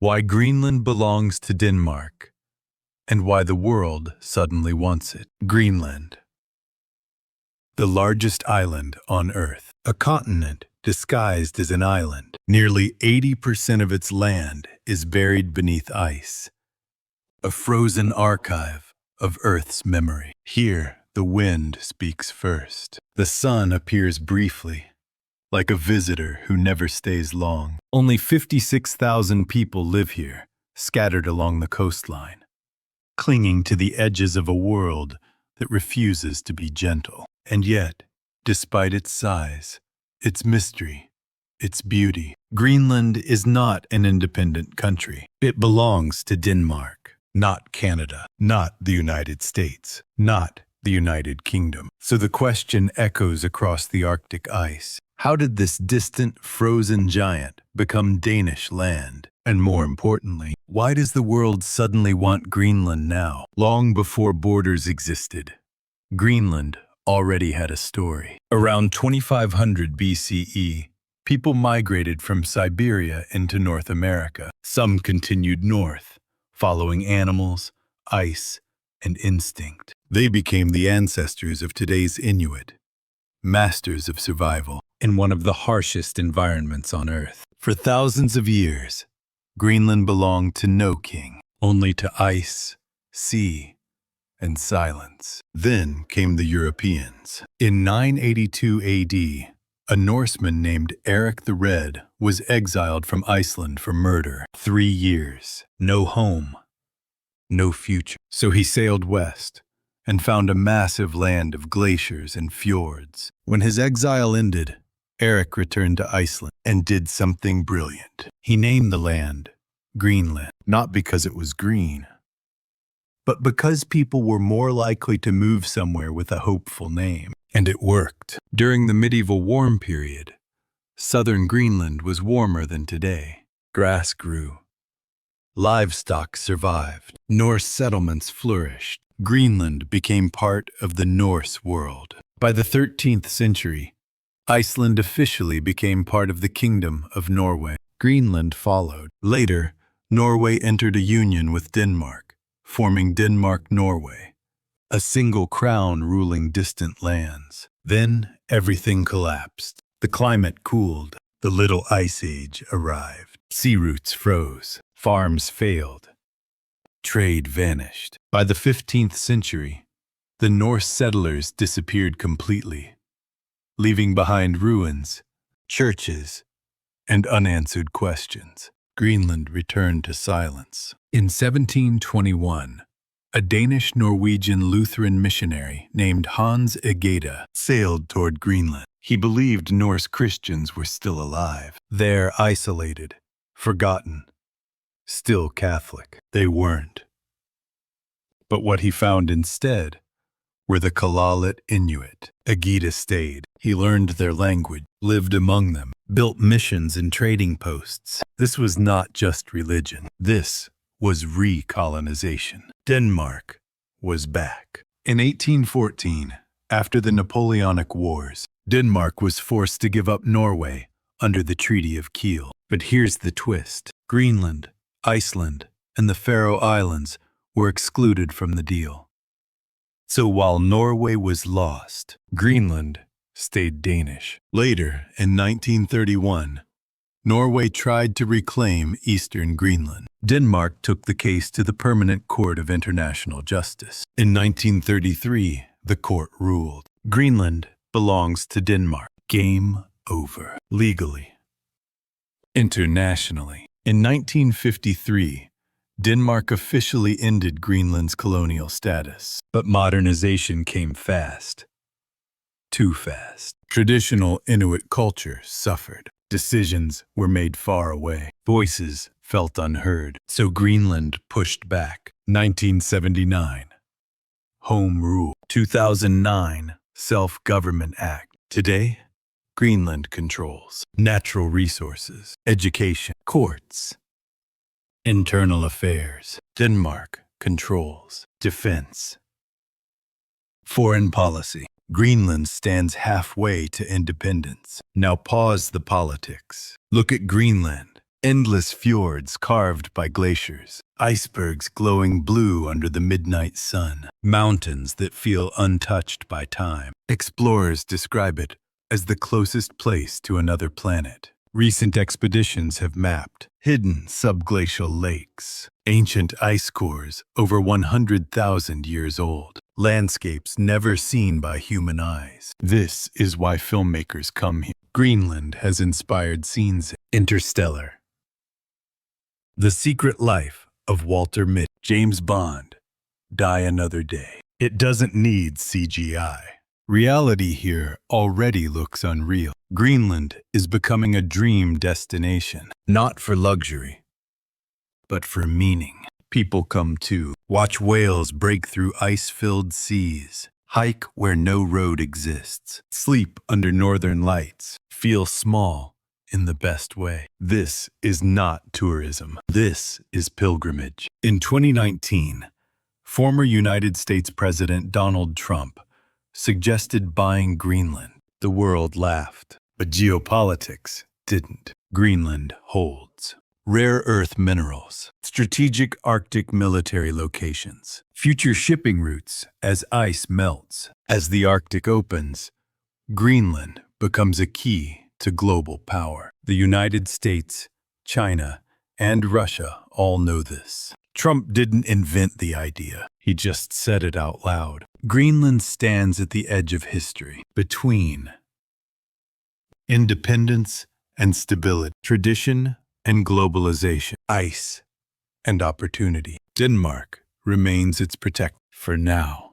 Why Greenland belongs to Denmark, and why the world suddenly wants it. Greenland, the largest island on Earth, a continent disguised as an island. Nearly 80% of its land is buried beneath ice, a frozen archive of Earth's memory. Here, the wind speaks first. The sun appears briefly, like a visitor who never stays long. Only 56,000 people live here, scattered along the coastline, clinging to the edges of a world that refuses to be gentle. And yet, despite its size, its mystery, its beauty, Greenland is not an independent country. It belongs to Denmark, not Canada, not the United States, not the United Kingdom. So the question echoes across the Arctic ice. How did this distant, frozen giant become Danish land? And more importantly, why does the world suddenly want Greenland now? Long before borders existed, Greenland already had a story. Around 2500 BCE, people migrated from Siberia into North America. Some continued north, following animals, ice, and instinct. They became the ancestors of today's Inuit, masters of survival in one of the harshest environments on Earth. For thousands of years, Greenland belonged to no king, only to ice, sea, and silence. Then came the Europeans. In 982 AD, a Norseman named Eric the Red was exiled from Iceland for murder. 3 years, no home, no future. So he sailed west and found a massive land of glaciers and fjords. When his exile ended, Eric returned to Iceland and did something brilliant. He named the land Greenland, not because it was green, but because people were more likely to move somewhere with a hopeful name. And it worked. During the medieval warm period, southern Greenland was warmer than today. Grass grew. Livestock survived. Norse settlements flourished. Greenland became part of the Norse world. By the 13th century, Iceland officially became part of the Kingdom of Norway. Greenland followed. Later, Norway entered a union with Denmark, forming Denmark-Norway, a single crown ruling distant lands. Then everything collapsed. The climate cooled. The Little Ice Age arrived. Sea routes froze. Farms failed. Trade vanished. By the 15th century, the Norse settlers disappeared completely, leaving behind ruins, churches, and unanswered questions. Greenland returned to silence. In 1721, a Danish-Norwegian Lutheran missionary named Hans Egede sailed toward Greenland. He believed Norse Christians were still alive. There, isolated, forgotten, still Catholic. They weren't. But what he found instead were the Kalalit Inuit. Egede stayed. He learned their language, lived among them, built missions and trading posts. This was not just religion. This was recolonization. Denmark was back. In 1814, after the Napoleonic Wars, Denmark was forced to give up Norway under the Treaty of Kiel. But here's the twist. Greenland, Iceland, and the Faroe Islands were excluded from the deal. So while Norway was lost, Greenland stayed Danish. Later, in 1931, Norway tried to reclaim eastern Greenland. Denmark took the case to the Permanent Court of International Justice. In 1933, the court ruled, Greenland belongs to Denmark. Game over. Legally. Internationally. In 1953, Denmark officially ended Greenland's colonial status. But modernization came fast. Too fast. Traditional Inuit culture suffered. Decisions were made far away. Voices felt unheard. So Greenland pushed back. 1979. Home Rule. 2009. Self-Government Act. Today, Greenland controls natural resources, education, courts, internal affairs. Denmark controls defense. Foreign policy. Greenland stands halfway to independence. Now pause the politics. Look at Greenland Endless fjords carved by glaciers, icebergs glowing blue under the midnight sun, mountains that feel untouched by time. Explorers describe it as the closest place to another planet. Recent expeditions have mapped hidden subglacial lakes, ancient ice cores over 100,000 years old, landscapes never seen by human eyes. This is why filmmakers come here. Greenland has inspired scenes. Interstellar. The Secret Life of Walter Mitty. James Bond. Die Another Day. It doesn't need CGI. Reality here already looks unreal. Greenland is becoming a dream destination, not for luxury, but for meaning. People come to watch whales break through ice-filled seas, hike where no road exists, sleep under northern lights, feel small in the best way. This is not tourism. This is pilgrimage. In 2019, former United States President Donald Trump suggested buying Greenland. The world laughed, but geopolitics didn't. Greenland holds rare earth minerals, strategic Arctic military locations, future shipping routes as ice melts. As the Arctic opens, Greenland becomes a key to global power. The United States, China, and Russia all know this. Trump didn't invent the idea. He just said it out loud. Greenland stands at the edge of history, between independence and stability, tradition and globalization, ice and opportunity. Denmark remains its protector for now.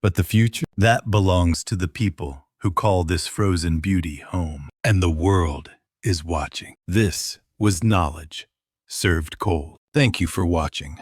But the future? That belongs to the people who call this frozen beauty home. And the world is watching. This was knowledge served cold. Thank you for watching.